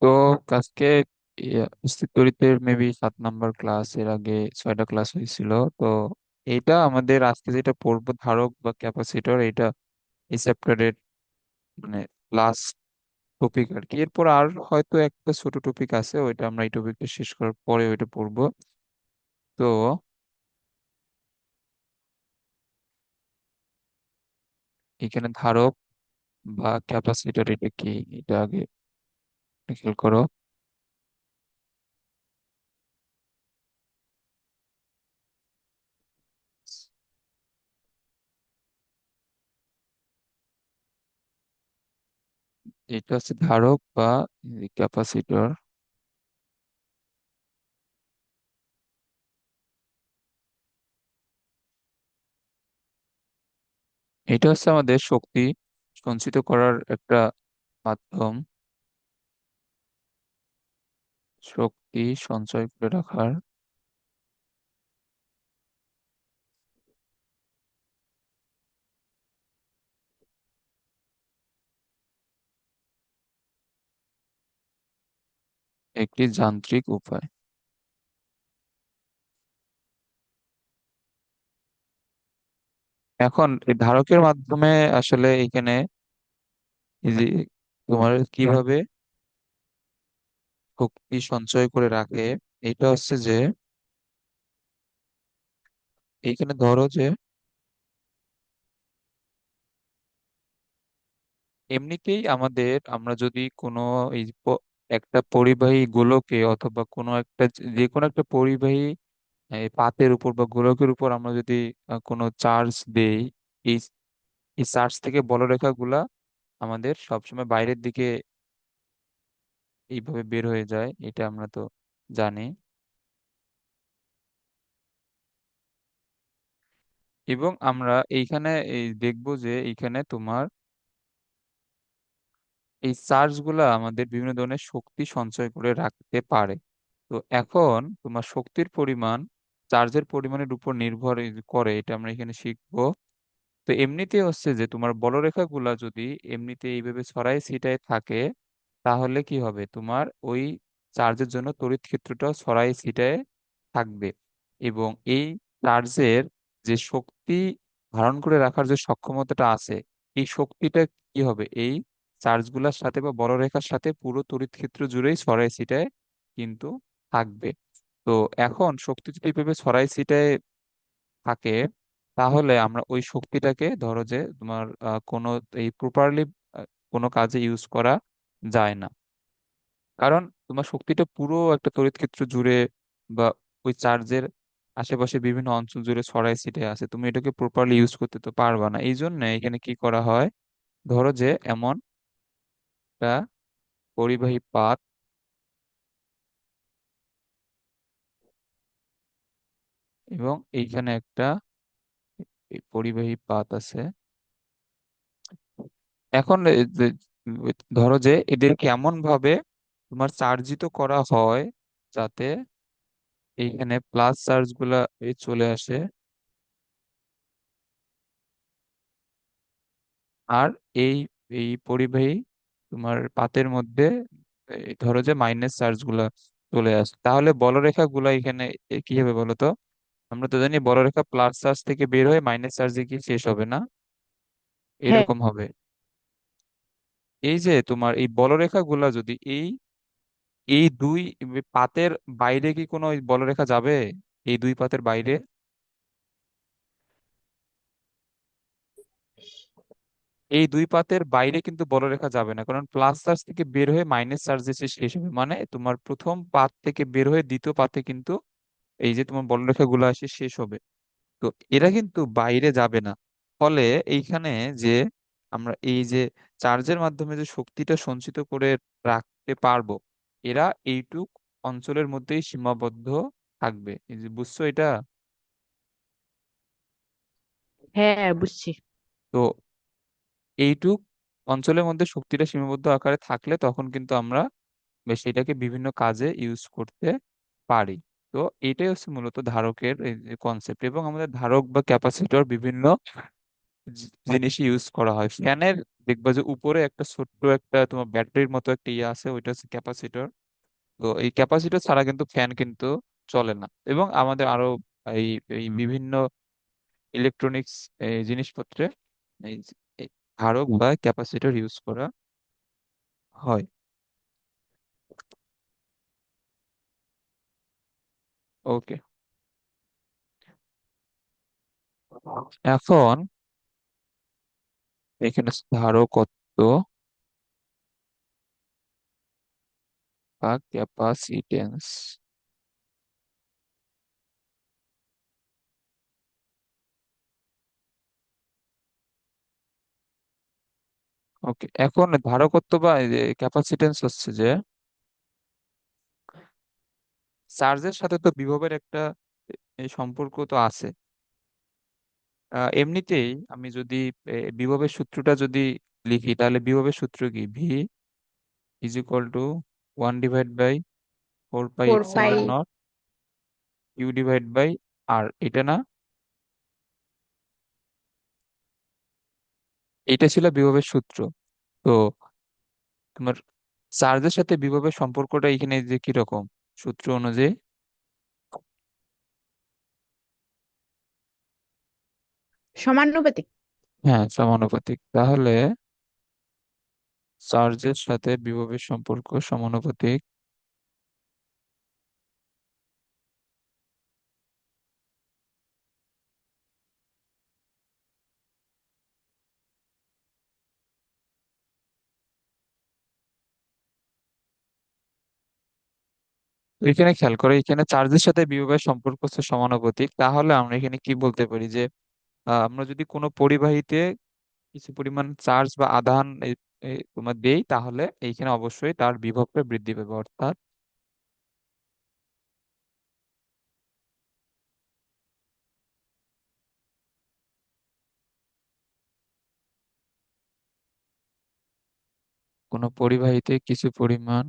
তো আজকে স্থির তড়িতের মেবি 7 নাম্বার ক্লাস, এর আগে 6টা ক্লাস হয়েছিল। তো এইটা আমাদের আজকে যেটা পড়বো ধারক বা ক্যাপাসিটর, এটা এই চ্যাপ্টারের মানে লাস্ট টপিক আর কি। এরপর আর হয়তো একটা ছোট টপিক আছে, ওইটা আমরা এই টপিকটা শেষ করার পরে ওইটা পড়বো। তো এখানে ধারক বা ক্যাপাসিটর এটা কি, এটা আগে খেয়াল করো। এটা হচ্ছে ধারক বা ক্যাপাসিটর। এটা হচ্ছে আমাদের শক্তি সঞ্চিত করার একটা মাধ্যম, শক্তি সঞ্চয় করে রাখার। একটি যান্ত্রিক উপায়। এখন এই ধারকের মাধ্যমে আসলে এখানে এই যে তোমার কিভাবে শক্তি সঞ্চয় করে রাখে, এটা হচ্ছে যে এইখানে ধরো যে এমনিতেই আমরা যদি কোনো একটা পরিবাহী গোলকে অথবা কোনো একটা যে কোনো একটা পরিবাহী এই পাতের উপর বা গোলকের উপর আমরা যদি কোনো চার্জ দেই, এই এই চার্জ থেকে বলরেখা গুলা আমাদের সবসময় বাইরের দিকে এইভাবে বের হয়ে যায়, এটা আমরা তো জানি। এবং আমরা এইখানে এই দেখবো যে এইখানে তোমার এই চার্জ গুলা আমাদের বিভিন্ন ধরনের শক্তি সঞ্চয় করে রাখতে পারে। তো এখন তোমার শক্তির পরিমাণ চার্জের পরিমাণের উপর নির্ভর করে, এটা আমরা এখানে শিখবো। তো এমনিতে হচ্ছে যে তোমার বলরেখা গুলা যদি এমনিতে এইভাবে ছড়াই ছিটায় থাকে, তাহলে কি হবে, তোমার ওই চার্জের জন্য তড়িৎ ক্ষেত্রটাও ছড়াই ছিটায় থাকবে। এবং এই চার্জের যে শক্তি ধারণ করে রাখার যে সক্ষমতাটা আছে, এই শক্তিটা কি হবে, এই চার্জগুলোর সাথে বা বলরেখার সাথে পুরো তড়িৎ ক্ষেত্র জুড়েই ছড়াই ছিটায় কিন্তু থাকবে। তো এখন শক্তি যদি এইভাবে ছড়াই ছিটায় থাকে, তাহলে আমরা ওই শক্তিটাকে ধরো যে তোমার কোনো এই প্রপারলি কোনো কাজে ইউজ করা যায় না। কারণ তোমার শক্তিটা পুরো একটা তড়িৎ ক্ষেত্র জুড়ে বা ওই চার্জের আশেপাশে বিভিন্ন অঞ্চল জুড়ে ছড়াই ছিটিয়ে আছে, তুমি এটাকে প্রপারলি ইউজ করতে তো পারবা না। এই জন্য এখানে কি করা হয়, ধরো যে এমন একটা পরিবাহী পাত, এবং এইখানে একটা এই পরিবাহী পাত আছে। এখন ধরো যে এদেরকে এমন ভাবে তোমার চার্জিত করা হয় যাতে এইখানে প্লাস চার্জ গুলা চলে আসে, আর এই এই পরিবাহী তোমার পাতের মধ্যে এই ধরো যে মাইনাস চার্জ গুলা চলে আসে। তাহলে বলরেখা গুলা এখানে কি হবে বলো তো? আমরা তো জানি বলরেখা প্লাস চার্জ থেকে বের হয়ে মাইনাস চার্জে কি শেষ হবে না, হ্যাঁ, এরকম হবে। এই যে তোমার এই বলরেখা গুলা যদি এই এই দুই পাতের বাইরে কি কোনো ওই বলরেখা যাবে? এই দুই পাতের বাইরে এই দুই পাতের বাইরে কিন্তু বলরেখা যাবে না, কারণ প্লাস চার্জ থেকে বের হয়ে মাইনাস চার্জে এসে শেষ হবে। মানে তোমার প্রথম পাত থেকে বের হয়ে দ্বিতীয় পাতে কিন্তু এই যে তোমার বলরেখা গুলো এসে শেষ হবে। তো এরা কিন্তু বাইরে যাবে না। ফলে এইখানে যে আমরা এই যে চার্জের মাধ্যমে যে শক্তিটা সঞ্চিত করে রাখতে পারবো, এরা এইটুক অঞ্চলের মধ্যেই সীমাবদ্ধ থাকবে। এই যে বুঝছো এটা? হ্যাঁ, বুঝছি। তো এইটুক অঞ্চলের মধ্যে শক্তিটা সীমাবদ্ধ আকারে থাকলে তখন কিন্তু আমরা সেটাকে বিভিন্ন কাজে ইউজ করতে পারি। তো এটাই হচ্ছে মূলত ধারকের কনসেপ্ট। এবং আমাদের ধারক বা ক্যাপাসিটর বিভিন্ন জিনিসই ইউজ করা হয়। ফ্যানের দেখবা যে উপরে একটা ছোট্ট একটা তোমার ব্যাটারির মতো একটা ইয়ে আছে, ওইটা হচ্ছে ক্যাপাসিটর। তো এই ক্যাপাসিটর ছাড়া কিন্তু ফ্যান কিন্তু চলে না। এবং আমাদের আরো এই এই বিভিন্ন ইলেকট্রনিক্স জিনিসপত্রে এই এই ধারক বা ক্যাপাসিটর ইউজ করা হয়। ওকে, এখন এখানে ধারকত্ব বা ক্যাপাসিটেন্স। ওকে, এখন ধারকত্ব বা ক্যাপাসিটেন্স হচ্ছে যে চার্জের সাথে তো বিভবের একটা এই সম্পর্ক তো আছে। এমনিতেই আমি যদি বিভবের সূত্রটা যদি লিখি, তাহলে বিভবের সূত্র কি? V is equal to 1/4 pi four pi. Epsilon naught U divide by R, এটা না? এটা ছিল বিভবের সূত্র। তো তোমার চার্জের সাথে বিভবের সম্পর্কটা এখানে যে কিরকম সূত্র অনুযায়ী? সমানুপাতিক। হ্যাঁ, সমানুপাতিক। তাহলে চার্জের সাথে বিভবের সম্পর্ক সমানুপাতিক। তো এখানে খেয়াল করে, এখানে চার্জের সাথে বিভবের সম্পর্ক হচ্ছে সমানুপাতিক। তাহলে আমরা এখানে কি বলতে পারি যে আমরা যদি কোনো পরিবাহীতে কিছু পরিমাণ চার্জ বা আধান তোমার দেই, তাহলে এইখানে অবশ্যই তার বিভবটা বৃদ্ধি পাবে। অর্থাৎ কোনো পরিবাহীতে কিছু পরিমাণ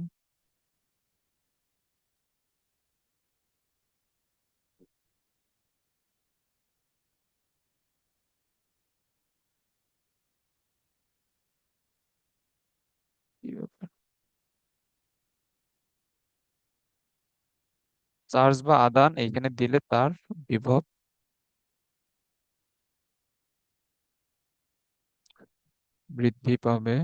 চার্জ বা আদান এইখানে দিলে তার বিভব বৃদ্ধি পাবে।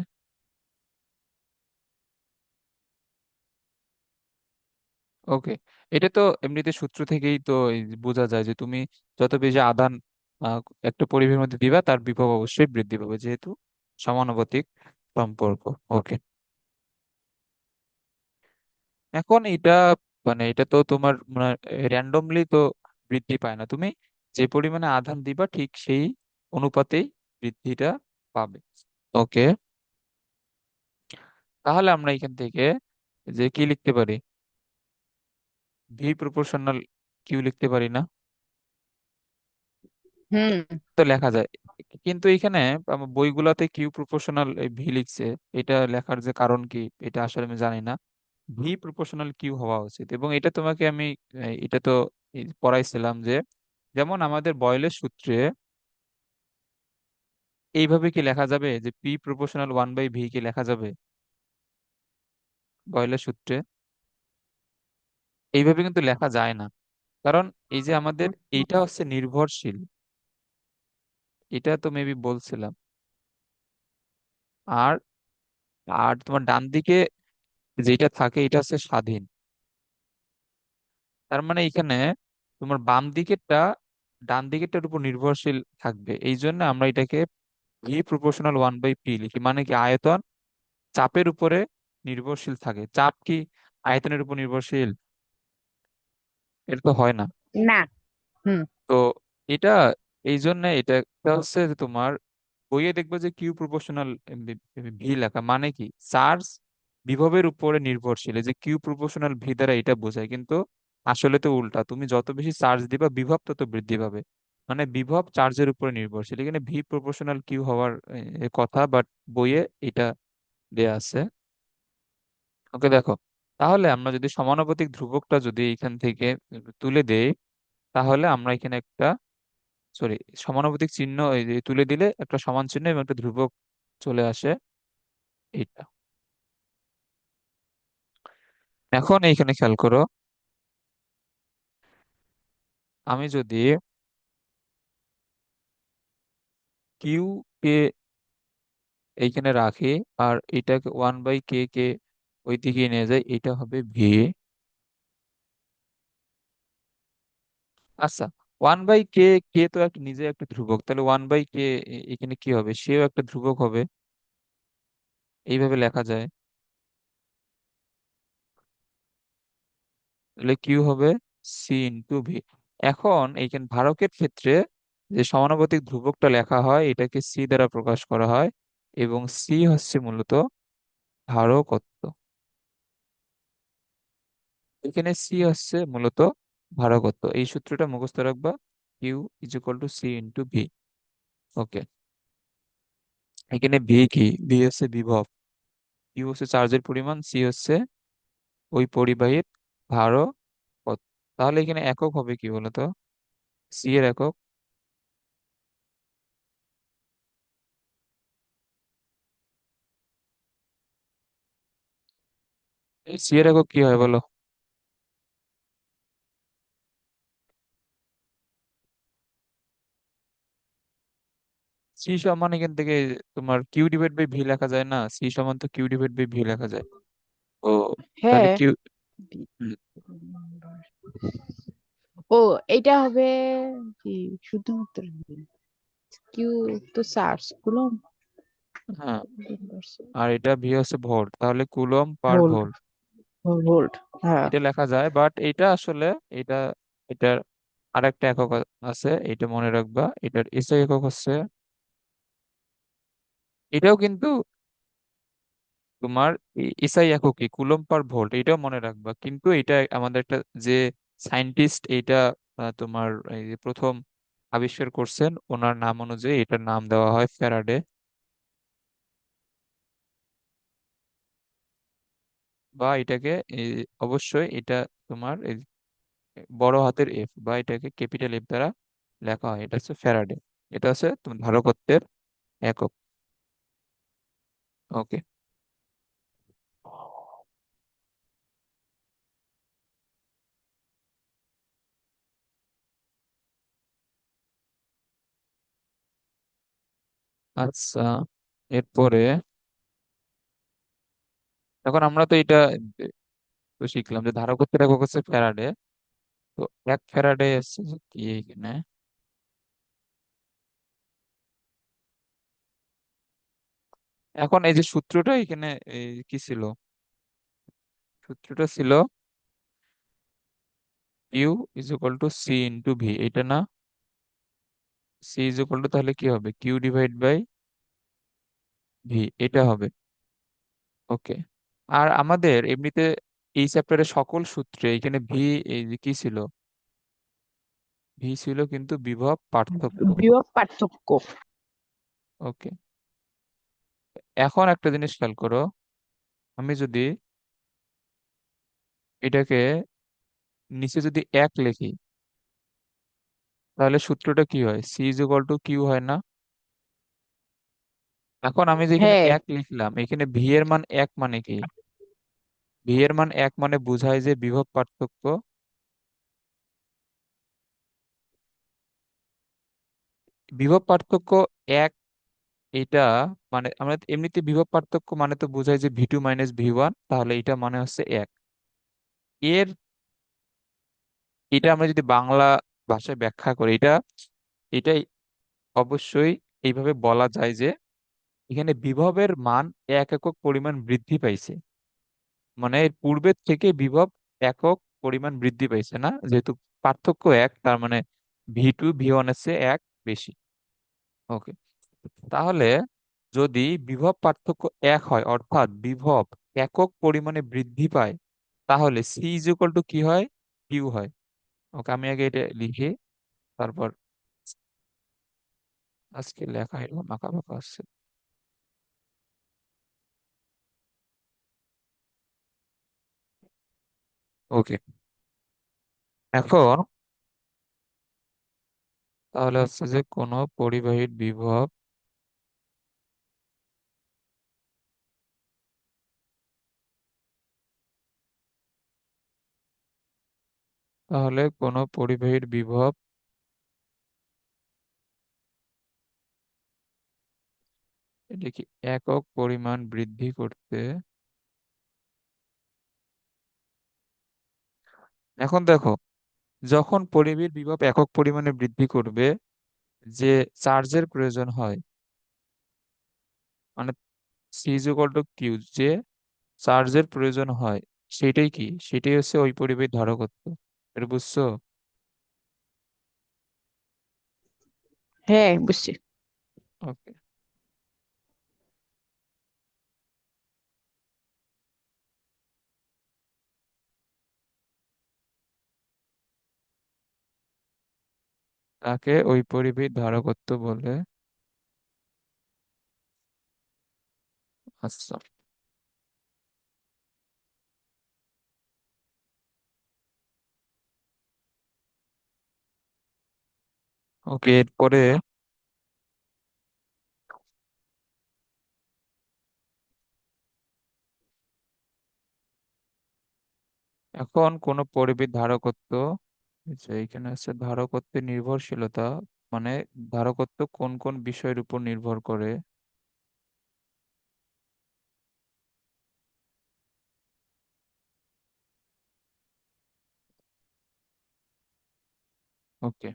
ওকে, এটা তো এমনিতে সূত্র থেকেই তো এই যে বোঝা যায় যে তুমি যত বেশি আদান আহ, একটা পরিবেশের মধ্যে দিবা, তার বিভব অবশ্যই বৃদ্ধি পাবে, যেহেতু সমানুপাতিক সম্পর্ক। ওকে, এখন এটা মানে এটা তো তোমার র্যান্ডমলি তো বৃদ্ধি পায় না। তুমি যে পরিমাণে আধান দিবা ঠিক সেই অনুপাতেই বৃদ্ধিটা পাবে। ওকে, তাহলে আমরা এখান থেকে যে কি লিখতে পারি? ভি প্রপোর্শনাল কিউ লিখতে পারি না? হুম। তো লেখা যায়, কিন্তু এখানে আমার বইগুলাতে কিউ প্রপোর্শনাল ভি লিখছে। এটা লেখার যে কারণ কি, এটা আসলে আমি জানি না। ভি প্রপোর্শনাল কিউ হওয়া উচিত। এবং এটা তোমাকে আমি এটা তো পড়াইছিলাম যে যেমন আমাদের বয়েলের সূত্রে এইভাবে কি লেখা যাবে যে পি প্রপোর্শনাল 1/ভি কি লেখা যাবে বয়েলের সূত্রে? এইভাবে কিন্তু লেখা যায় না। কারণ এই যে আমাদের এইটা হচ্ছে নির্ভরশীল, এটা তো মেবি বলছিলাম। আর আর তোমার ডান দিকে যেটা থাকে এটা হচ্ছে স্বাধীন। তার মানে এখানে তোমার বাম দিকেরটা ডান দিকেরটার উপর নির্ভরশীল থাকবে। এই জন্য আমরা এটাকে ভি প্রপোর্শনাল 1/পি লিখি। মানে কি, আয়তন চাপের উপরে নির্ভরশীল থাকে। চাপ কি আয়তনের উপর নির্ভরশীল? এটা তো হয় না। না। হুম। তো এটা এই জন্য এটা হচ্ছে যে তোমার বইয়ে দেখবে যে কিউ প্রপোর্শনাল ভি লেখা, মানে কি চার্জ বিভবের উপরে নির্ভরশীল। এই যে কিউ প্রপোর্শনাল ভি দ্বারা এটা বোঝায়, কিন্তু আসলে তো উল্টা। তুমি যত বেশি চার্জ দিবা বিভব তত বৃদ্ধি পাবে। মানে বিভব চার্জের উপরে নির্ভরশীল। এখানে ভি প্রপোর্শনাল কিউ হওয়ার কথা, বাট বইয়ে এটা দেয়া আছে। ওকে, দেখো, তাহলে আমরা যদি সমানুপাতিক ধ্রুবকটা যদি এখান থেকে তুলে দেই, তাহলে আমরা এখানে একটা সরি, সমানুপাতিক চিহ্ন এই যে তুলে দিলে একটা সমান চিহ্ন এবং একটা ধ্রুবক চলে আসে, এইটা। এখন এইখানে খেয়াল করো, আমি যদি কিউ কে এইখানে রাখি আর এটাকে 1/k কে ওই দিকে নিয়ে যাই, এটা হবে ভি। আচ্ছা, 1/k, কে তো একটা নিজে একটা ধ্রুবক, তাহলে 1/k এখানে কি হবে, সেও একটা ধ্রুবক হবে, এইভাবে লেখা যায়। তাহলে কিউ হবে সি ইন্টু ভি। এখন এইখানে ধারকের ক্ষেত্রে যে সমানুপাতিক ধ্রুবকটা লেখা হয় এটাকে সি দ্বারা প্রকাশ করা হয়, এবং সি হচ্ছে মূলত ধারকত্ব। এখানে সি হচ্ছে মূলত ধারকত্ব, এই সূত্রটা মুখস্থ রাখবা। Q is equal to C into V. Okay. এখানে ভি কি, ভি হচ্ছে বিভব, কিউ হচ্ছে চার্জের পরিমাণ, সি হচ্ছে ওই পরিবাহীর ধারকত্ব। তাহলে এখানে একক হবে কি বলতো, সি এর একক। সি এর একক কি হয় বলো? সি সমান এখান থেকে তোমার কিউ ডিভাইড বাই ভি লেখা যায় না, সি সমান তো কিউ ডিভাইড বাই ভি লেখা যায়। ও, তাহলে হ্যাঁ। কিউ। ও, এইটা হবে কি, শুধুমাত্র কিউ তো চার্জ কুলম হ্যাঁ, আর এটা ভি হচ্ছে ভোল্ট, তাহলে কুলম পার ভোল্ট। ভোল্ট ভোল্ট, হ্যাঁ। এটা লেখা যায়। বাট এটা আসলে এটা এটার আরেকটা একক আছে, এটা মনে রাখবা, এটার এসআই একক হচ্ছে, এটাও কিন্তু তোমার এসআই এককই, কুলম পার ভোল্ট, এটাও মনে রাখবা। কিন্তু এটা আমাদের একটা যে সায়েন্টিস্ট এটা তোমার এই যে প্রথম আবিষ্কার করছেন, ওনার নাম অনুযায়ী এটার নাম দেওয়া হয় ফ্যারাডে। বা এটাকে এই, অবশ্যই এটা তোমার এই বড় হাতের এফ বা এটাকে ক্যাপিটাল এফ দ্বারা লেখা হয়, এটা হচ্ছে ফ্যারাডে। এটা হচ্ছে তোমার ধারকত্বের একক। ওকে। আচ্ছা, এরপরে এখন আমরা তো এটা তো শিখলাম যে ধারকত্বের একক হচ্ছে ফ্যারাডে। তো 1 ফ্যারাডে হচ্ছে যে কি এখানে, এখন এই যে সূত্রটা এখানে এই কি ছিল, সূত্রটা ছিল U is equal to C into V, এটা না? সি ইজ ইকুয়াল টু তাহলে কি হবে, কিউ ডিভাইড বাই ভি, এটা হবে। ওকে। আর আমাদের এমনিতে এই চ্যাপ্টারের সকল সূত্রে এখানে ভি এই যে কি ছিল, ভি ছিল কিন্তু বিভব পার্থক্য। বিভব পার্থক্য। ওকে। এখন একটা জিনিস খেয়াল করো, আমি যদি এটাকে নিচে যদি 1 লিখি, তাহলে সূত্রটা কি হয়, C is equal to Q হয় না? এখন আমি যে এখানে হ্যাঁ। 1 লিখলাম, এখানে ভি এর মান 1 মানে কি, ভি এর মান 1 মানে বোঝায় যে বিভব পার্থক্য, বিভব পার্থক্য 1, এটা মানে আমরা এমনিতে বিভব পার্থক্য মানে তো বোঝায় যে ভি2 মাইনাস ভি 1, তাহলে এটা মানে হচ্ছে 1 এর। এটা আমরা যদি বাংলা ভাষায় ব্যাখ্যা করি, এটাই অবশ্যই এইভাবে বলা যায় যে এখানে বিভবের মান 1 একক পরিমাণ বৃদ্ধি পাইছে, মানে এর পূর্বের থেকে বিভব একক পরিমাণ বৃদ্ধি পাইছে না, যেহেতু পার্থক্য 1, তার মানে ভি2 ভি 1 এর চেয়ে 1 বেশি। ওকে। তাহলে যদি বিভব পার্থক্য 1 হয়, অর্থাৎ বিভব একক পরিমাণে বৃদ্ধি পায়, তাহলে সি ইজ ইকুয়াল টু কি হয়, কিউ হয়। ওকে, আমি আগে এটা লিখি, তারপর আজকে লেখা এরকম আঁকা বাঁকা আসছে। ওকে। এখন তাহলে হচ্ছে যে কোনো পরিবাহীর বিভব, তাহলে কোনো পরিবাহীর বিভব এটা কি একক পরিমাণ বৃদ্ধি করতে। এখন দেখো, যখন পরিবাহীর বিভব একক পরিমাণে বৃদ্ধি করবে, যে চার্জের প্রয়োজন হয়, মানে C is equal to Q, যে চার্জের প্রয়োজন হয়, সেটাই কি, সেটাই হচ্ছে ওই পরিবাহীর ধারকত্ব। এটা বুঝছো? হ্যাঁ, বুঝছি। ওকে। তাকে ওই পরিবাহীর ধারকত্ব বলে। আচ্ছা। ওকে, এরপরে এখন কোন পরিবাহীর ধারকত্ব, এই যে এখানে আছে ধারকত্বের নির্ভরশীলতা, মানে ধারকত্ব কোন কোন বিষয়ের উপর নির্ভর করে। ওকে।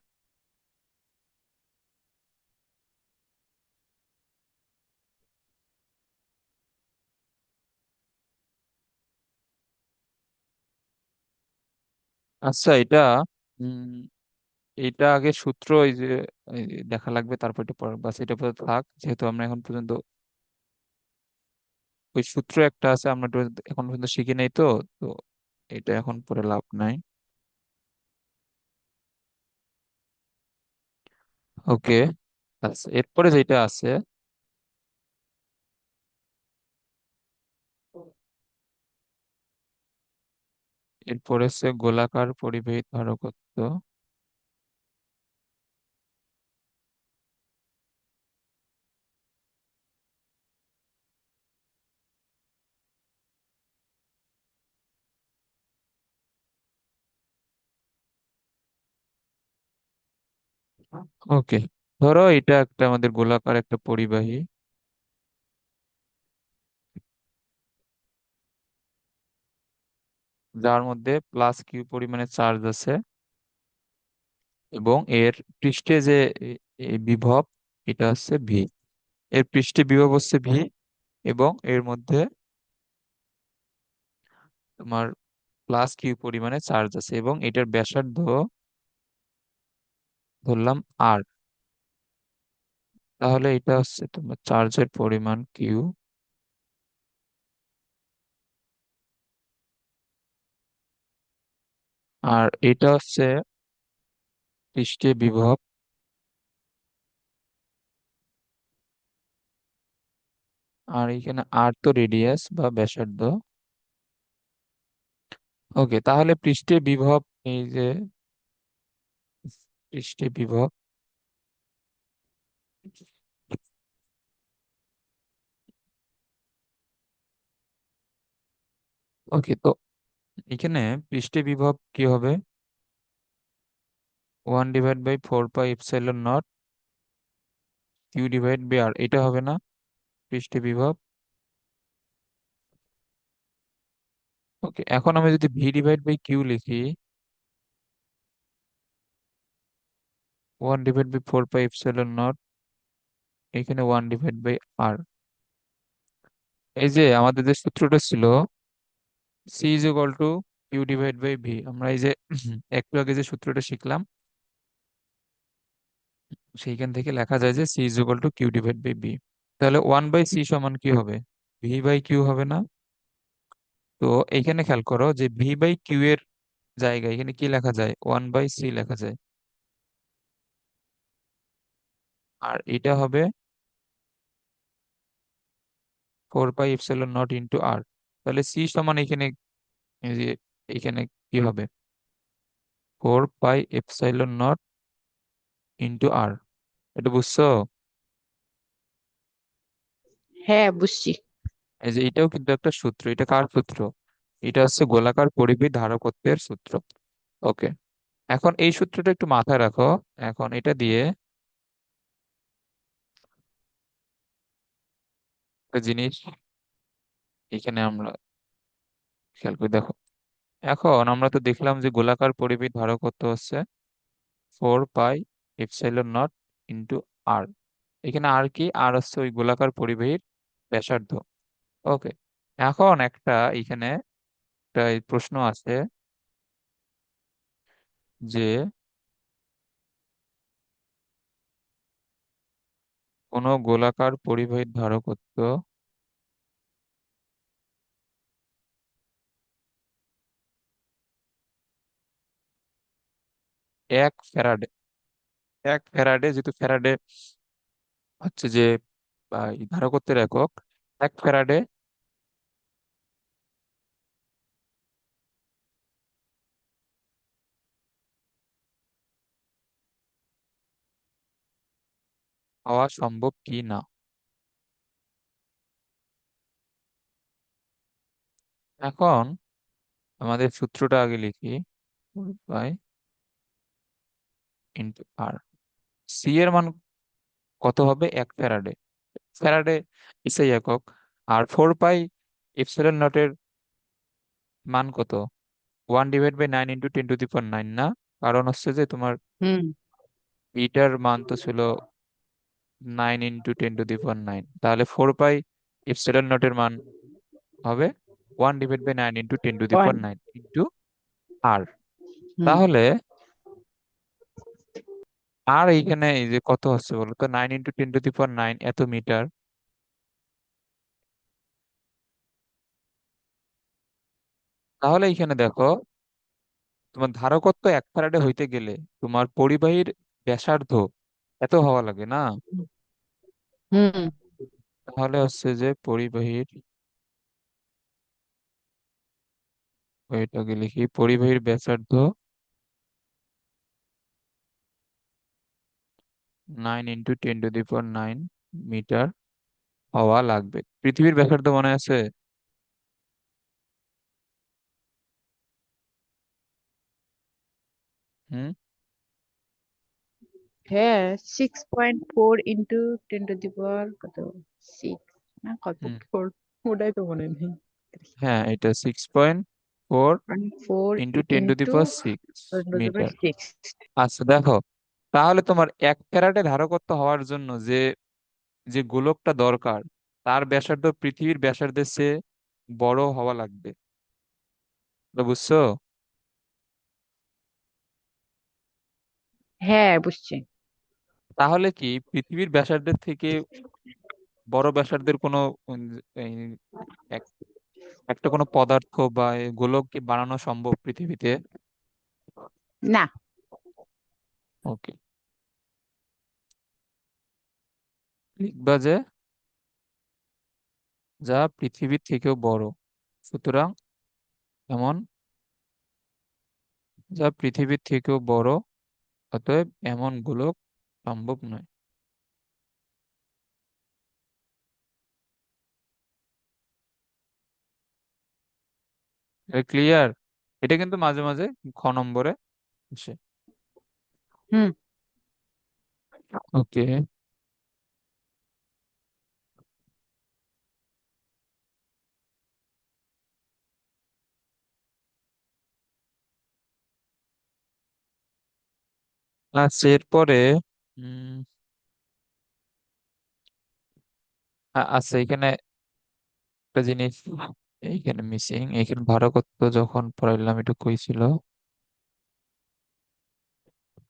আচ্ছা, উম এটা আগে সূত্র, এই যে দেখা লাগবে, তারপর এটা পড়া, বাস এটা পর্যন্ত থাক, যেহেতু আমরা এখন পর্যন্ত ওই সূত্র একটা আছে, আমরা এটা এখন পর্যন্ত শিখি নাই তো। তো এটা এখন পড়ে লাভ নাই। ওকে। আচ্ছা, এরপরে যেটা আছে, এরপরে হচ্ছে গোলাকার পরিবাহী ধারকত্ব। ওকে, ধরো এটা একটা আমাদের গোলাকার একটা পরিবাহী, যার মধ্যে প্লাস কিউ পরিমাণে চার্জ আছে, এবং এর পৃষ্ঠে যে এই বিভব, এটা হচ্ছে ভি। এর পৃষ্ঠে বিভব হচ্ছে ভি, এবং এর মধ্যে তোমার প্লাস কিউ পরিমাণে চার্জ আছে, এবং এটার ব্যাসার্ধ ধরলাম আর। তাহলে এটা হচ্ছে তোমার চার্জের পরিমাণ কিউ, আর এটা হচ্ছে পৃষ্ঠে বিভব, আর এখানে আর তো রেডিয়াস বা ব্যাসার্ধ। ওকে, তাহলে পৃষ্ঠে বিভব, এই যে পৃষ্ঠে বিভব, ওকে, তো এখানে পৃষ্ঠে বিভব কি হবে? 1/4 পাই এপসাইলন নট Q/R, এটা হবে না পৃষ্ঠে বিভব? ওকে, এখন আমি যদি V/Q লিখি, 1/4 পাই এপসাইলন নট, এখানে 1/R। এই যে আমাদের যে সূত্রটা ছিল, C = Q/V, আমরা এই যে একটু আগে যে সূত্রটা শিখলাম, সেইখান থেকে লেখা যায় যে C = Q/V। তাহলে 1/C সমান কি হবে? V/Q হবে না? তো এইখানে খেয়াল করো যে V/Q এর জায়গায় এখানে কি লেখা যায়? 1/C লেখা যায়। আর এটা হবে 4 পাই এপসাইলন নট ইন্টু আর। তাহলে সি সমান এখানে, এই যে এখানে কি হবে? 4 পাই এপসাইলন নট ইন্টু আর। এটা বুঝছো? হ্যাঁ, বুঝছি। এই যে এটাও কিন্তু একটা সূত্র। এটা কার সূত্র? এটা হচ্ছে গোলাকার পরিবাহী ধারকত্বের সূত্র। ওকে, এখন এই সূত্রটা একটু মাথায় রাখো। এখন এটা দিয়ে একটা জিনিস এখানে আমরা খেয়াল করে দেখো। এখন আমরা তো দেখলাম যে গোলাকার পরিবাহী ধারকত্ব হচ্ছে 4 পাই এপসাইলন নট ইন্টু আর। এখানে আর কি? আর হচ্ছে ওই গোলাকার পরিবাহীর ব্যাসার্ধ। ওকে, এখন একটা এখানে একটা এই প্রশ্ন আছে যে কোন গোলাকার পরিবাহীর ধারকত্ব 1 ফ্যারাডে। 1 ফ্যারাডে, যেহেতু ফ্যারাডে হচ্ছে যে এই ধারকত্বের একক, 1 ফ্যারাডে হওয়া সম্ভব কি না। এখন আমাদের সূত্রটা আগে লিখি। 4 পাই ইন্টু আর। সি এর মান কত হবে? 1 ফ্যারাডে। ফ্যারাডে এসআই একক। আর 4 পাই এপসাইলন নটের মান কত? 1/9 × 10⁹ না? কারণ হচ্ছে যে তোমার হুম। ইটার মান তো ছিল 9 × 10⁹, তাহলে 4 পাই এপসাইলন নটের মান হবে 1/9 × 10⁹ ওয়ান। ইন্টু আর। হুম। তাহলে আর এইখানে এই যে কত হচ্ছে বলো তো? 9 × 10⁹ এত মিটার। তাহলে এইখানে দেখো, তোমার ধারকত্ব 1 ফ্যারাডে হইতে গেলে তোমার পরিবাহীর ব্যাসার্ধ এত হওয়া লাগে না? হুম। তাহলে হচ্ছে যে পরিবাহীর, এটাকে লিখি, পরিবাহীর ব্যাসার্ধ 9 × 10⁹ মিটার হওয়া লাগবে। পৃথিবীর ব্যাসার্ধ মনে আছে? হুম। হ্যাঁ, 6.4 × 10⁻, কত, 6 না কত, হুম। 4, ওটাই তো মনে নেই। হ্যাঁ, এটা 6.4 4 into ten to the into power six 10⁻⁶। Metre আচ্ছা দেখো, তাহলে তোমার 1 ফ্যারাডে ধারকত্ব হওয়ার জন্য যে যে গোলকটা দরকার, তার ব্যাসার্ধ পৃথিবীর ব্যাসার্ধের চেয়ে বড় হওয়া লাগবে। তো বুঝছো? হ্যাঁ, বুঝছি। তাহলে কি পৃথিবীর ব্যাসার্ধের থেকে বড় ব্যাসার্ধের কোনো উম, এই, এক- একটা কোনো পদার্থ বা এই গোলক কি বানানো সম্ভব পৃথিবীতে? না। ওকে, লিখবা যে যা পৃথিবীর থেকেও বড়। সুতরাং এমন, যা পৃথিবীর থেকেও বড়, অতএব এমন গোলক সম্ভব নয়। ক্লিয়ার? এটা কিন্তু মাঝে মাঝে খ নম্বরে আসে। হুম। ওকে, আচ্ছা এরপরে উম আচ্ছা এখানে একটা জিনিস এইখানে মিসিং। এইখানে ধারকত্ব যখন পড়াইলাম এটা কই ছিল?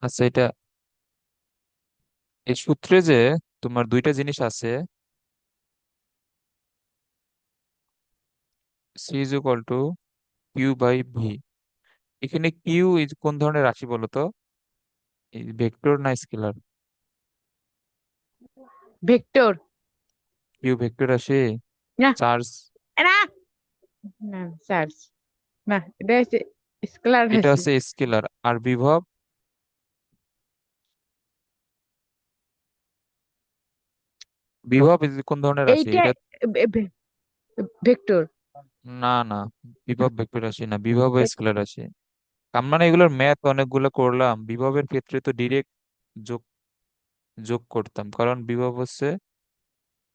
আচ্ছা এটা এই সূত্রে যে তোমার দুইটা জিনিস আছে, C is equal to Q by V. এখানে কিউ ইজ কোন ধরনের রাশি বলো তো? এই ভেক্টর না স্কেলার? ভেক্টর। কিউ ভেক্টর রাশি। না, চার্জ, না, না, চার্জ। না, এটা হচ্ছে স্কেলার এটা আছে। হচ্ছে স্কেলার। আর বিভব, বিভব কোন ধরনের রাশি এইটা এটা? ভেক্টর। না না, বিভব ভেক্টর রাশি না, বিভব স্কেলার রাশি। তার মানে এগুলোর ম্যাথ অনেকগুলো করলাম, বিভবের ক্ষেত্রে তো ডিরেক্ট যোগ যোগ করতাম, কারণ বিভব হচ্ছে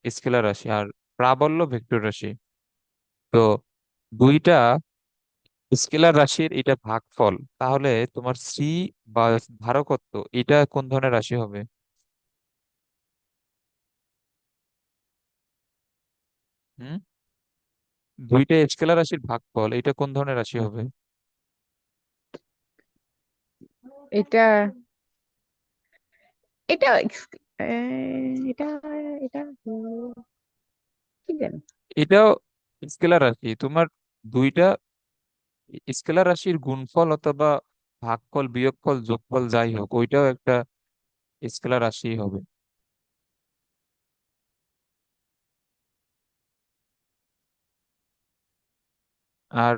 স্কেলার রাশি আর প্রাবল্য ভেক্টর রাশি। তো দুইটা স্কেলার রাশির এটা ভাগফল, তাহলে তোমার সি বা ধারকত্ব এটা কোন ধরনের রাশি হবে? হুম, দুইটা স্কেলার রাশির ভাগফল এটা কোন ধরনের রাশি হবে? এটা এটা এটা এটা কি জানি। এটাও স্কেলার রাশি তোমার, দুইটা স্কেলার রাশির গুণফল অথবা ভাগফল বিয়োগফল যোগফল যাই হোক ওইটাও একটা স্কেলার রাশি হবে। আর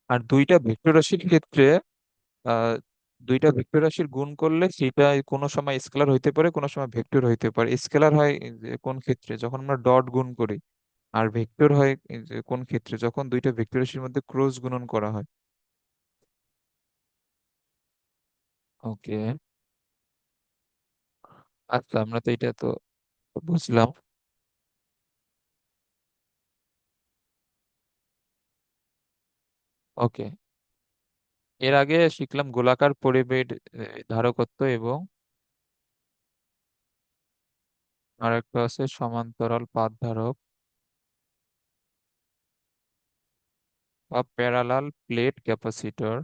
আর দুইটা ভেক্টর রাশির ক্ষেত্রে আহ দুইটা ভেক্টর রাশির গুণ করলে সেটা কোনো সময় স্কেলার হইতে পারে, কোনো সময় ভেক্টর হইতে পারে। স্কেলার হয় এই যে কোন ক্ষেত্রে, যখন আমরা ডট গুণ করি। আর ভেক্টর হয় এই যে কোন ক্ষেত্রে, যখন দুইটা ভেক্টর রাশির মধ্যে ক্রস গুণন করা হয়। ওকে, আচ্ছা আমরা তো এটা তো বুঝলাম। ওকে, এর আগে শিখলাম গোলাকার পরিবেড ধারকত্ব, এবং আর একটা আছে সমান্তরাল পাত ধারক বা প্যারালাল প্লেট ক্যাপাসিটর।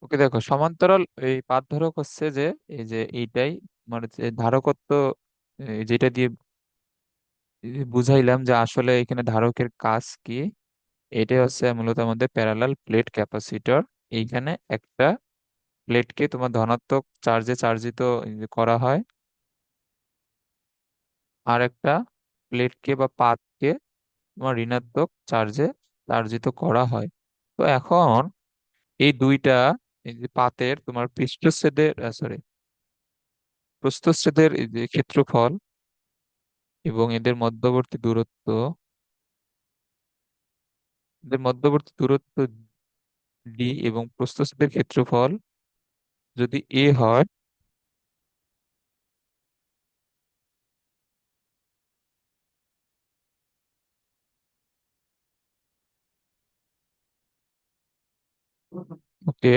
ওকে দেখো, সমান্তরাল এই পাত ধারক হচ্ছে যে এই যে এইটাই, মানে যে ধারকত্ব যেটা দিয়ে বুঝাইলাম যে আসলে এখানে ধারকের কাজ কি। এটাই হচ্ছে মূলত আমাদের প্যারালাল প্লেট ক্যাপাসিটর। এইখানে একটা প্লেটকে তোমার ধনাত্মক চার্জে চার্জিত করা হয়, আর একটা প্লেটকে বা পাতকে তোমার ঋণাত্মক চার্জে চার্জিত করা হয়। তো এখন এই দুইটা, এই যে পাতের তোমার পৃষ্ঠচ্ছেদের সরি প্রস্থচ্ছেদের এই যে ক্ষেত্রফল এবং এদের মধ্যবর্তী দূরত্ব ডি এবং প্রস্থচ্ছেদের ক্ষেত্রফল যদি এ হয়, ওকে,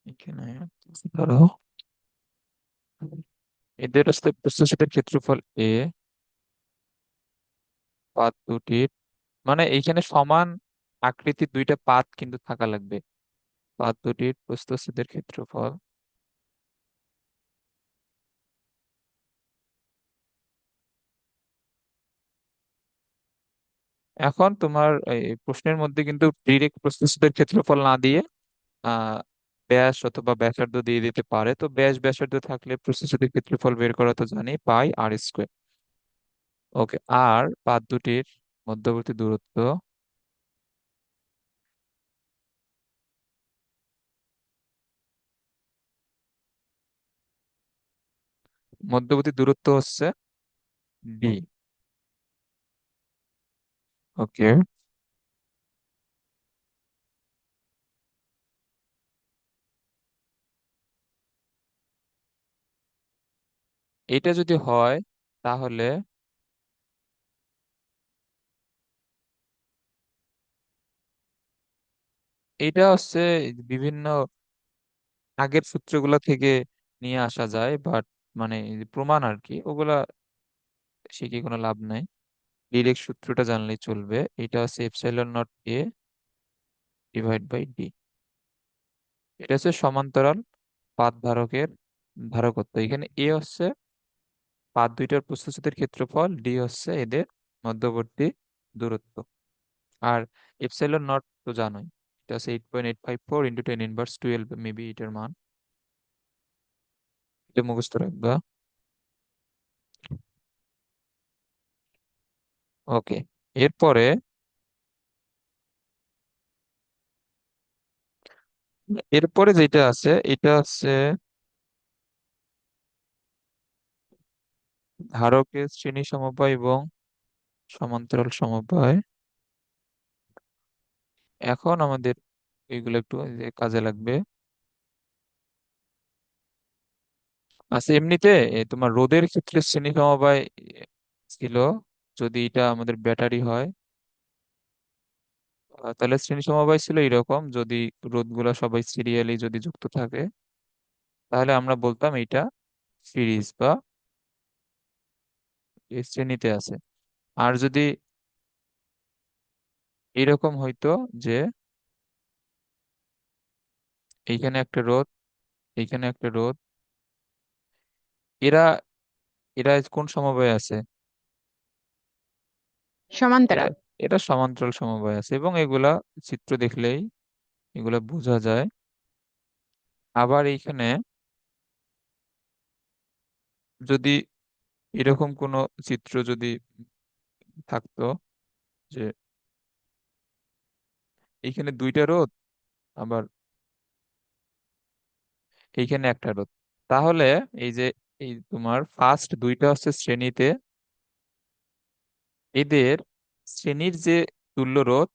এখানে ধরো এদের হচ্ছে প্রস্থচ্ছেদের ক্ষেত্রফল এ, পাত দুটির, মানে এইখানে সমান আকৃতির দুইটা পাত কিন্তু থাকা লাগবে। পাত দুটির প্রস্থচ্ছেদের ক্ষেত্রফল। এখন তোমার এই প্রশ্নের মধ্যে কিন্তু ডিরেক্ট প্রস্থচ্ছেদের ক্ষেত্রফল না দিয়ে আহ ব্যাস অথবা ব্যাসার্ধ দিয়ে দিতে পারে। তো ব্যাস ব্যাসার্ধ থাকলে প্রস্থচ্ছেদের ক্ষেত্রফল বের করা তো জানি, পাই আর স্কোয়ার। ওকে, আর পাত দুটির মধ্যবর্তী দূরত্ব, মধ্যবর্তী দূরত্ব হচ্ছে ডি। ওকে, এটা যদি হয় তাহলে এটা হচ্ছে বিভিন্ন আগের সূত্রগুলো থেকে নিয়ে আসা যায়, বাট মানে এই যে প্রমাণ আর কি, ওগুলা শিখে কোনো লাভ নাই। ডিরেক্ট সূত্রটা জানলেই চলবে। এটা হচ্ছে epsilon naught a divide by D. এটা হচ্ছে সমান্তরাল পাত ধারকের ধারকত্ব। এখানে এ হচ্ছে পাত দুইটার প্রস্থচ্ছেদের ক্ষেত্রফল, ডি হচ্ছে এদের মধ্যবর্তী দূরত্ব। আর এপসাইলন নট তো জানোই, এটা আছে 8.854 ইন্টু 10 ইনভার্স 12, মেবি এটার মান। এটা মুখস্থ রাখবা। ওকে, এরপরে এরপরে যেটা আছে এটা আছে ধারকের শ্রেণী সমবায় এবং সমান্তরাল সমবায়। এখন আমাদের এগুলো একটু এই যে কাজে লাগবে। আচ্ছা, এমনিতে তোমার রোদের ক্ষেত্রে শ্রেণী সমবায় ছিল, যদি এটা আমাদের ব্যাটারি হয়, তাহলে শ্রেণী সমবায় ছিল এরকম, যদি রোধগুলা সবাই সিরিয়ালি যদি যুক্ত থাকে, তাহলে আমরা বলতাম এটা সিরিজ বা এই শ্রেণীতে আছে। আর যদি এরকম হইতো যে এইখানে একটা রোধ, এইখানে একটা রোধ, এরা এরা কোন সমবায় আছে? এরা সমান্তরাল। এরা সমান্তরাল সমবায় আছে, এবং এগুলা চিত্র দেখলেই এগুলা বোঝা যায়। আবার এইখানে যদি এরকম কোনো চিত্র যদি থাকতো, যে এইখানে দুইটা রোধ, আবার এইখানে একটা রোধ, তাহলে এই যে এই তোমার ফার্স্ট দুইটা হচ্ছে শ্রেণীতে, এদের শ্রেণীর যে তুল্য রোধ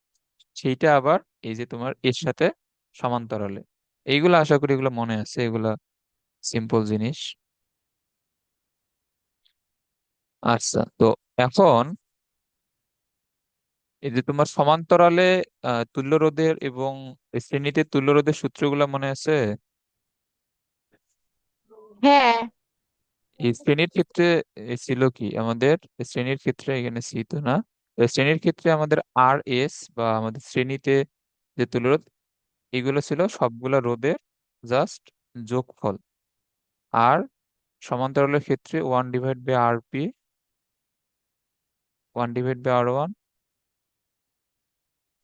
সেইটা আবার এই যে তোমার এর সাথে সমান্তরালে। এইগুলো আশা করি এগুলো মনে আছে, এগুলা সিম্পল জিনিস। আচ্ছা, তো এখন এই যে তোমার সমান্তরালে তুল্য রোধের এবং শ্রেণীতে তুল্য রোধের সূত্রগুলো মনে আছে? হ্যাঁ। এই শ্রেণীর ক্ষেত্রে ছিল কি আমাদের? শ্রেণীর ক্ষেত্রে এখানে সি তো না, তো শ্রেণীর ক্ষেত্রে আমাদের আর এস বা আমাদের শ্রেণীতে যে তুল্য রোধ, এগুলো ছিল সবগুলা রোধের জাস্ট যোগফল। আর সমান্তরালের ক্ষেত্রে 1/r p, 1/r1,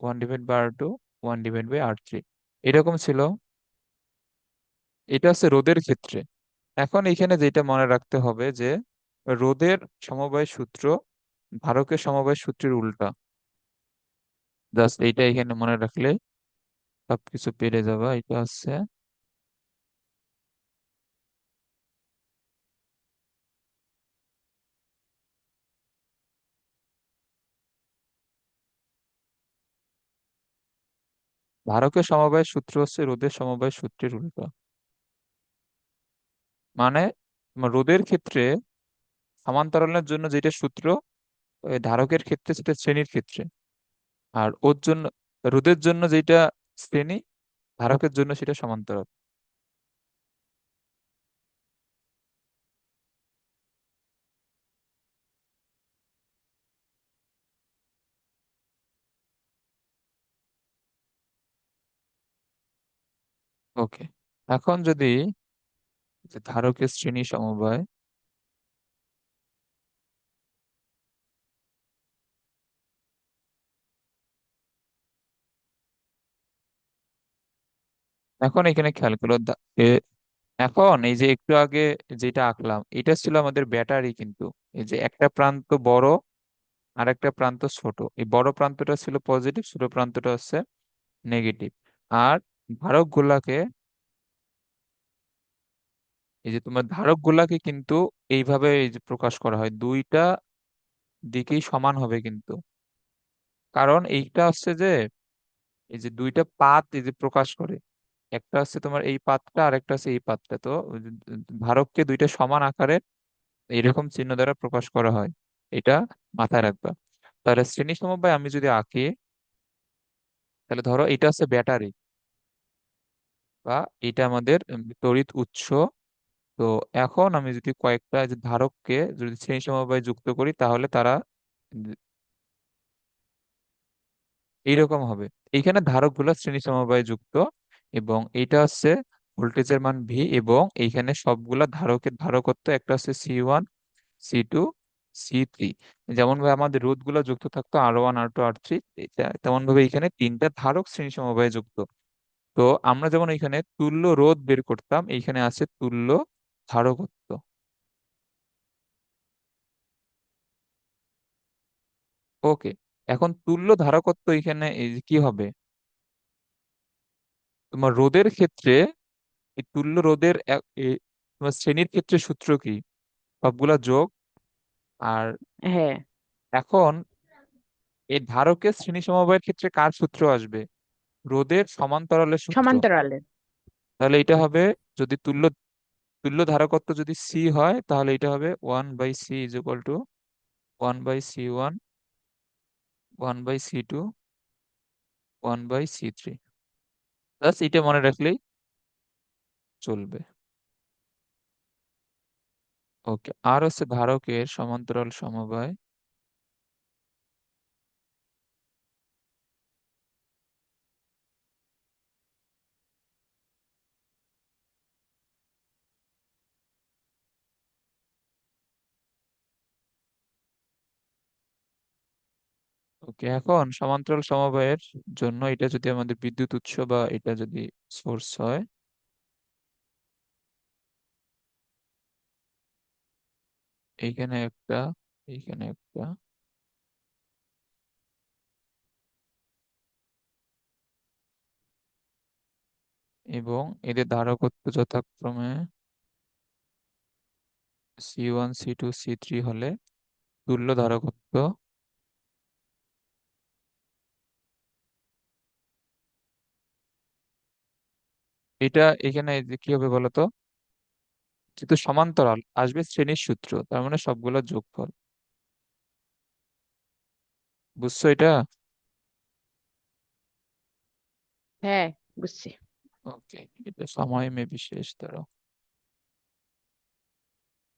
1/r2, 1/r3, এরকম ছিল। এটা হচ্ছে রোধের ক্ষেত্রে। এখন এখানে যেটা মনে রাখতে হবে যে রোধের সমবায় সূত্র ধারকের সমবায় সূত্রের উল্টা। জাস্ট এইটা এখানে মনে রাখলে সবকিছু পেরে যাবা। এটা হচ্ছে ধারকের সমবায় সূত্র হচ্ছে রোধের সমবায় সূত্রের উল্টা। মানে তোমার রোধের ক্ষেত্রে সমান্তরালের জন্য যেটা সূত্র, ওই ধারকের ক্ষেত্রে সেটা শ্রেণীর ক্ষেত্রে। আর ওর জন্য, রোধের জন্য যেটা শ্রেণী, ধারকের জন্য সেটা সমান্তরাল। ওকে, এখন যদি যে ধারকের শ্রেণী সমবায়, এখন এখানে খেয়াল করো এখন এই যে একটু আগে যেটা আঁকলাম এটা ছিল আমাদের ব্যাটারি, কিন্তু এই যে একটা প্রান্ত বড় আর একটা প্রান্ত ছোট, এই বড় প্রান্তটা ছিল পজিটিভ, ছোট প্রান্তটা হচ্ছে নেগেটিভ। আর ধারক গুলাকে, এই যে তোমার ধারক গুলাকে কিন্তু এইভাবে এই যে প্রকাশ করা হয়, দুইটা দিকেই সমান হবে কিন্তু। কারণ এইটা হচ্ছে যে এই যে দুইটা পাত এই যে প্রকাশ করে, একটা হচ্ছে তোমার এই পাতটা আর একটা হচ্ছে এই পাতটা, তো ওই যে ধারককে দুইটা সমান আকারে এরকম চিহ্ন দ্বারা প্রকাশ করা হয়। এটা মাথায় রাখবা। তাহলে শ্রেণী সমবায় আমি যদি আঁকি, তাহলে ধরো এটা হচ্ছে ব্যাটারি বা এটা আমাদের তড়িৎ উৎস। তো এখন আমি যদি কয়েকটা যে ধারককে যদি শ্রেণী সমবায় যুক্ত করি, তাহলে তারা উম এইরকম হবে। এইখানে ধারকগুলো শ্রেণী সমবায় যুক্ত, এবং এইটা হচ্ছে ভোল্টেজের মান ভি, এবং এইখানে সবগুলা ধারকের ধারকত্ব, একটা হচ্ছে C1, C2, C3। যেমন ভাবে আমাদের রোধ গুলো যুক্ত থাকতো R1 R2 R3, তেমন ভাবে এখানে তিনটা ধারক শ্রেণী সমবায়ে যুক্ত। তো আমরা যেমন এখানে তুল্য রোধ বের করতাম, এইখানে আছে তুল্য ধারকত্ব। ওকে, এখন তুল্য ধারকত্ব এখানে এই যে কি হবে, তোমার রোধের ক্ষেত্রে এই তুল্য রোধের তোমার শ্রেণীর ক্ষেত্রে সূত্র কি, সবগুলা যোগ। আর হ্যাঁ, এখন এই ধারকের শ্রেণী সমবায়ের ক্ষেত্রে কার সূত্র আসবে? রোধের সমান্তরালের সূত্র। সমান্তরালের। তাহলে এটা হবে, আচ্ছা। যদি তুল্য তুল্য ধারকত্ব যদি সি হয়, তাহলে এটা হবে 1/c is equal two 1/c1, 1/c2, 1/c3। ব্যাস এটা মনে রাখলেই চলবে। ওকে, আর হচ্ছে ধারকের সমান্তরাল সমবায়। ওকে, এখন সমান্তরাল সমবায়ের জন্য এটা যদি আমাদের বিদ্যুৎ উৎস বা এটা যদি সোর্স হয়, এইখানে একটা, এইখানে একটা, এবং এদের ধারকত্ব যথাক্রমে C1 C2 C3 হলে তুল্য ধারকত্ব। এটা এখানে যে কি হবে বলতো, যেহেতু সমান্তরাল আসবে শ্রেণীর সূত্র, তার মানে সবগুলো যোগফল। বুঝছো এটা? হ্যাঁ, বুঝছি। ওকে, এটা সময় মেবি শেষ, ধরো।